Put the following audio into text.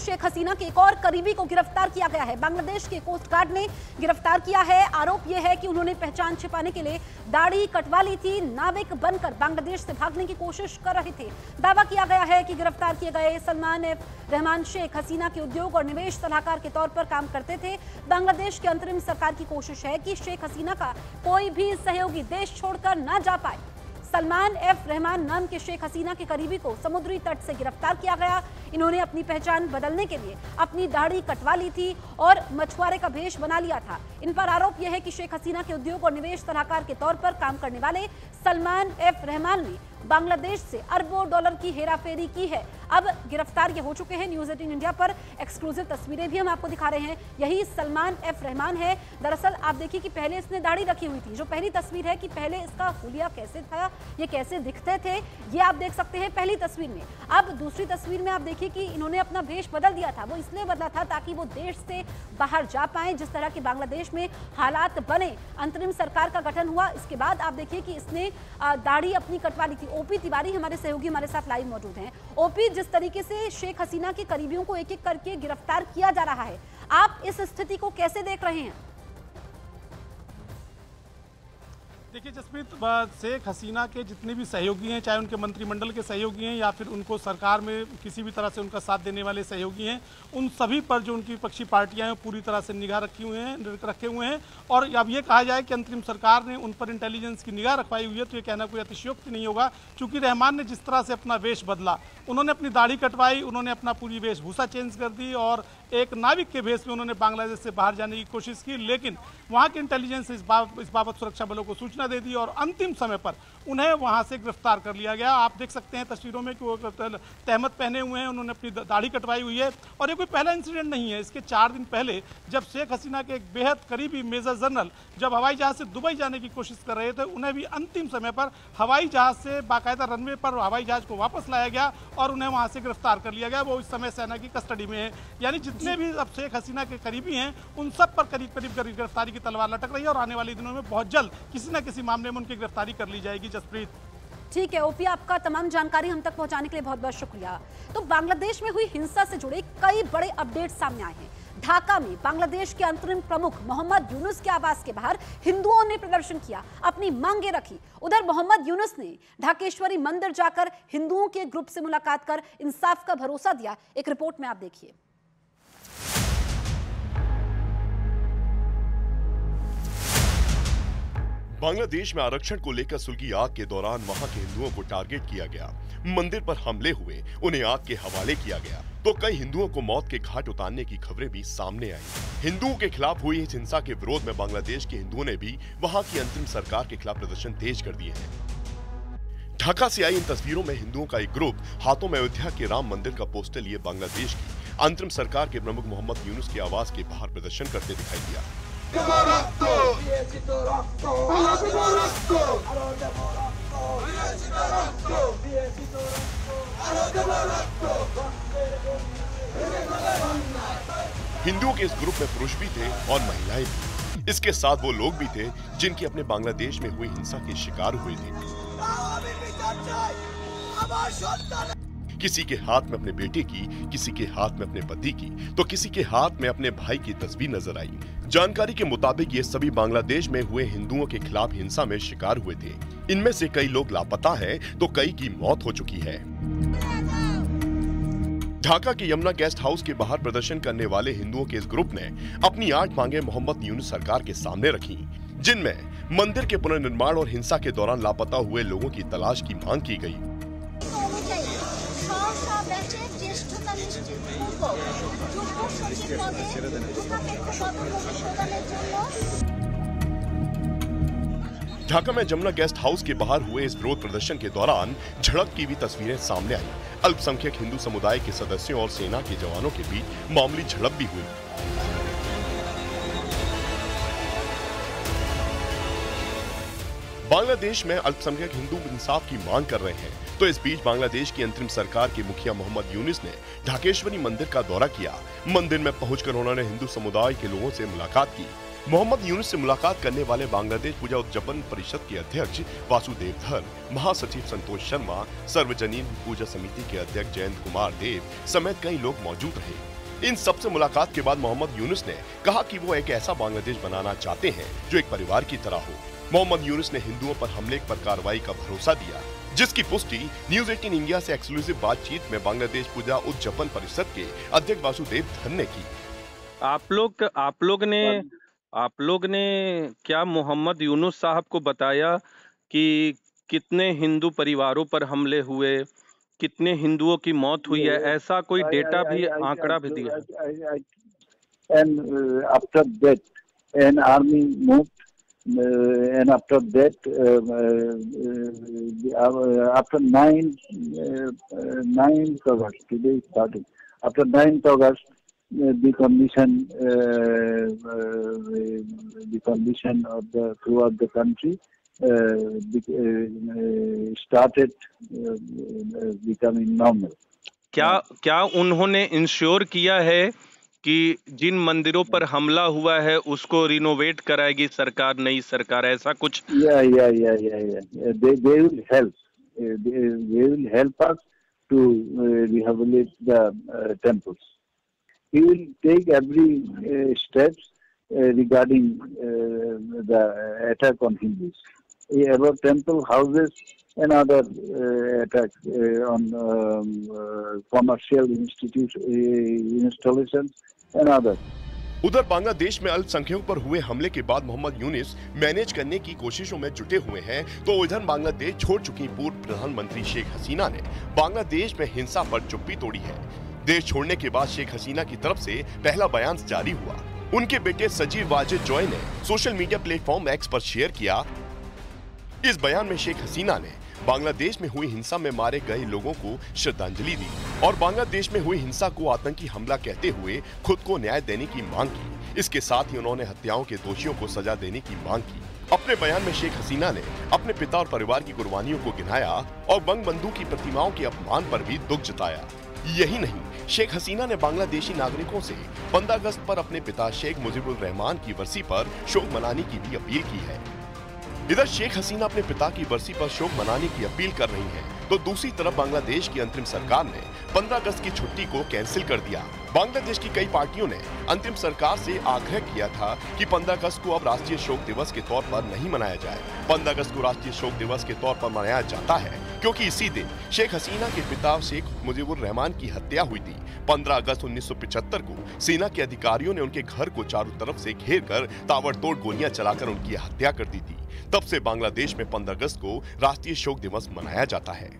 शेख हसीना के एक और करीबी को गिरफ्तार किया गया है। बांग्लादेश के कोस्ट गार्ड ने गिरफ्तार किया है। आरोप यह है कि उन्होंने पहचान छिपाने के लिए दाढ़ी कटवा ली थी। नाविक बनकर बांग्लादेश से भागने की कोशिश कर रहे थे। दावा किया गया है कि गिरफ्तार किए गए सलमान एफ रहमान शेख हसीना के उद्योग और निवेश सलाहकार के तौर पर काम करते थे। बांग्लादेश की अंतरिम सरकार की कोशिश है कि शेख हसीना का कोई भी सहयोगी देश छोड़कर न जा पाए। सलमान एफ रहमान नाम के शेख हसीना के करीबी को समुद्री तट से गिरफ्तार किया गया। इन्होंने अपनी पहचान बदलने के लिए अपनी दाढ़ी कटवा ली थी और मछुआरे का भेष बना लिया था। इन पर आरोप यह है कि शेख हसीना के उद्योग और निवेश सलाहकार के तौर पर काम करने वाले सलमान एफ रहमान ने बांग्लादेश से अरबों डॉलर की हेराफेरी की है। अब गिरफ्तार ये हो चुके हैं। न्यूज़ 18 इंडिया पर एक्सक्लूसिव तस्वीरें भी हम आपको दिखा रहे हैं। यही सलमान एफ रहमान है। दरअसल आप देखिए कि पहले इसने दाढ़ी रखी हुई थी। जो पहली तस्वीर है कि पहले इसका हुलिया कैसे था, ये कैसे दिखते थे, ये आप देख सकते हैं पहली तस्वीर में। अब दूसरी तस्वीर में आप देखिए कि इन्होंने अपना भेष बदल दिया था। वो इसलिए बदला था ताकि वो देश से बाहर जा पाए। जिस तरह के बांग्लादेश में हालात बने, अंतरिम सरकार का गठन हुआ, इसके बाद आप देखिए कि इसने दाढ़ी अपनी कटवा ली थी। ओपी तिवारी हमारे सहयोगी हमारे साथ लाइव मौजूद हैं। ओपी, जिस तरीके से शेख हसीना के करीबियों को एक एक करके गिरफ्तार किया जा रहा है, आप इस स्थिति को कैसे देख रहे हैं? देखिए जसप्रीत, शेख हसीना के जितने भी सहयोगी हैं, चाहे उनके मंत्रिमंडल के सहयोगी हैं या फिर उनको सरकार में किसी भी तरह से उनका साथ देने वाले सहयोगी हैं, उन सभी पर जो उनकी विपक्षी पार्टियां हैं पूरी तरह से निगाह रखे हुए हैं। और अब ये कहा जाए कि अंतरिम सरकार ने उन पर इंटेलिजेंस की निगाह रखवाई हुई है तो ये कहना कोई अतिशयोक्ति नहीं होगा। क्योंकि रहमान ने जिस तरह से अपना वेश बदला, उन्होंने अपनी दाढ़ी कटवाई, उन्होंने अपना पूरी वेशभूषा चेंज कर दी और एक नाविक के भेष में उन्होंने बांग्लादेश से बाहर जाने की कोशिश की। लेकिन वहाँ के इंटेलिजेंस इस बाबत सुरक्षा बलों को सूचना दे दी और अंतिम समय पर उन्हें वहां से गिरफ्तार कर लिया गया। आप देख सकते हैं तस्वीरों में कि वो तहमत पहने हुए हैं, उन्होंने अपनी दाढ़ी कटवाई हुई है। और ये कोई पहला इंसिडेंट नहीं है। इसके 4 दिन पहले जब शेख हसीना के एक बेहद करीबी मेजर जनरल जब हवाई जहाज से दुबई जाने की कोशिश कर रहे थे, उन्हें भी अंतिम समय पर हवाई जहाज से बाकायदा रनवे पर हवाई जहाज को वापस लाया गया और उन्हें वहां से गिरफ्तार कर लिया गया। वो इस समय सेना की कस्टडी में है। यानी जितने भी अब शेख हसीना के करीबी हैं, उन सब पर करीब करीब गिरफ्तारी की तलवार लटक रही है और आने वाले दिनों में बहुत जल्द किसी न किसी मामले में उनकी गिरफ्तारी कर ली जाएगी। जसप्रीत, ठीक है ओपी, आपका तमाम जानकारी हम तक पहुंचाने के लिए बहुत बहुत शुक्रिया। तो बांग्लादेश में हुई हिंसा से जुड़े कई बड़े अपडेट सामने आए हैं। ढाका में बांग्लादेश के अंतरिम प्रमुख मोहम्मद यूनुस के आवास के बाहर हिंदुओं ने प्रदर्शन किया, अपनी मांगे रखी। उधर मोहम्मद यूनुस ने ढाकेश्वरी मंदिर जाकर हिंदुओं के ग्रुप से मुलाकात कर इंसाफ का भरोसा दिया। एक रिपोर्ट में आप देखिए। बांग्लादेश में आरक्षण को लेकर सुलगी आग के दौरान वहां के हिंदुओं को टारगेट किया गया, मंदिर पर हमले हुए, उन्हें आग के हवाले किया गया तो कई हिंदुओं को मौत के घाट उतारने की खबरें भी सामने आई। हिंदुओं के खिलाफ हुई इस हिंसा के विरोध में बांग्लादेश के हिंदुओं ने भी वहां की अंतरिम सरकार के खिलाफ प्रदर्शन तेज कर दिए हैं। ढाका से आई इन तस्वीरों में हिंदुओं का एक ग्रुप हाथों में अयोध्या के राम मंदिर का पोस्टर लिए बांग्लादेश की अंतरिम सरकार के प्रमुख मोहम्मद यूनुस के आवास के बाहर प्रदर्शन करते दिखाई दिया। हिंदुओं के इस ग्रुप में पुरुष भी थे और महिलाएं भी। इसके साथ वो लोग भी थे जिनके अपने बांग्लादेश में हुई हिंसा के शिकार हुए थे। किसी के हाथ में अपने बेटे की, किसी के हाथ में अपने पति की, तो किसी के हाथ में अपने भाई की तस्वीर नजर आई। जानकारी के मुताबिक ये सभी बांग्लादेश में हुए हिंदुओं के खिलाफ हिंसा में शिकार हुए थे। इनमें से कई लोग लापता हैं, तो कई की मौत हो चुकी है। ढाका के यमुना गेस्ट हाउस के बाहर प्रदर्शन करने वाले हिंदुओं के इस ग्रुप ने अपनी 8 मांगे मोहम्मद यूनुस सरकार के सामने रखी, जिनमें मंदिर के पुनर्निर्माण और हिंसा के दौरान लापता हुए लोगों की तलाश की मांग की गई। ढाका में जमुना गेस्ट हाउस के बाहर हुए इस विरोध प्रदर्शन के दौरान झड़प की भी तस्वीरें सामने आई। अल्पसंख्यक हिंदू समुदाय के सदस्यों और सेना के जवानों के बीच मामूली झड़प भी हुई। बांग्लादेश में अल्पसंख्यक हिंदू इंसाफ की मांग कर रहे हैं, तो इस बीच बांग्लादेश की अंतरिम सरकार के मुखिया मोहम्मद यूनुस ने ढाकेश्वरी मंदिर का दौरा किया। मंदिर में पहुंचकर उन्होंने हिंदू समुदाय के लोगों से मुलाकात की। मोहम्मद यूनुस से मुलाकात करने वाले बांग्लादेश पूजा उद्यापन परिषद के अध्यक्ष वासुदेव धर, महासचिव संतोष शर्मा, सर्वजनीन पूजा समिति के अध्यक्ष जयंत कुमार देव समेत कई लोग मौजूद रहे। इन सब से मुलाकात के बाद मोहम्मद यूनुस ने कहा कि वो एक ऐसा बांग्लादेश बनाना चाहते हैं जो एक परिवार की तरह हो। मोहम्मद यूनुस ने हिंदुओं पर हमले पर कार्रवाई का भरोसा दिया, जिसकी पुष्टि न्यूज 18 इंडिया से एक्सक्लूसिव बातचीत में बांग्लादेश पूजा उद्यापन परिषद के अध्यक्ष वासुदेव धन ने की। आप लोग ने क्या मोहम्मद यूनुस साहब को बताया कि कितने हिंदू परिवारों पर हमले हुए, कितने हिंदुओं की मौत हुई है? ऐसा कोई डेटा भी, आंकड़ा भी दिया? And after that, an army moved, and after that, after 9th August, today is 30. After 9th August, the condition of throughout the country started becoming normal. क्या उन्होंने इंश्योर किया है कि जिन मंदिरों पर हमला हुआ है उसको रिनोवेट कराएगी सरकार, नई सरकार, ऐसा कुछ? Yeah. They will help. They will help us to rehabilitate the temples. He will take every steps regarding the attack on Hindus. About temple houses and other attacks on commercial installations and others. उधर बांग्लादेश में अल्पसंख्यकों पर हुए हमले के बाद Mohammad Yunus manage करने की कोशिशों में जुटे हुए हैं, तो इधर बांग्लादेश छोड़ चुकी पूर्व प्रधानमंत्री शेख हसीना ने बांग्लादेश में हिंसा पर चुप्पी तोड़ी है। देश छोड़ने के बाद शेख हसीना की तरफ से पहला बयान जारी हुआ। उनके बेटे सजीव वाजिद जॉय ने सोशल मीडिया प्लेटफॉर्म एक्स पर शेयर किया। इस बयान में शेख हसीना ने बांग्लादेश में हुई हिंसा में मारे गए लोगों को श्रद्धांजलि दी और बांग्लादेश में हुई हिंसा को आतंकी हमला कहते हुए खुद को न्याय देने की मांग की। इसके साथ ही उन्होंने हत्याओं के दोषियों को सजा देने की मांग की। अपने बयान में शेख हसीना ने अपने पिता और परिवार की कुर्बानियों को गिनाया और बंगबंधु की प्रतिमाओं के अपमान पर भी दुख जताया। यही नहीं, शेख हसीना ने बांग्लादेशी नागरिकों से 15 अगस्त पर अपने पिता शेख मुजीबुर रहमान की बरसी पर शोक मनाने की भी अपील की है। इधर शेख हसीना अपने पिता की बरसी पर शोक मनाने की अपील कर रही हैं, तो दूसरी तरफ बांग्लादेश की अंतरिम सरकार ने 15 अगस्त की छुट्टी को कैंसिल कर दिया। बांग्लादेश की कई पार्टियों ने अंतरिम सरकार से आग्रह किया था कि 15 अगस्त को अब राष्ट्रीय शोक दिवस के तौर पर नहीं मनाया जाए। 15 अगस्त को राष्ट्रीय शोक दिवस के तौर पर मनाया जाता है क्योंकि इसी दिन शेख हसीना के पिता शेख मुजीबुर रहमान की हत्या हुई थी। 15 अगस्त 1975 को सेना के अधिकारियों ने उनके घर को चारों तरफ से घेर कर ताबड़तोड़ गोलियां चलाकर उनकी हत्या कर दी थी। तब से बांग्लादेश में 15 अगस्त को राष्ट्रीय शोक दिवस मनाया जाता है।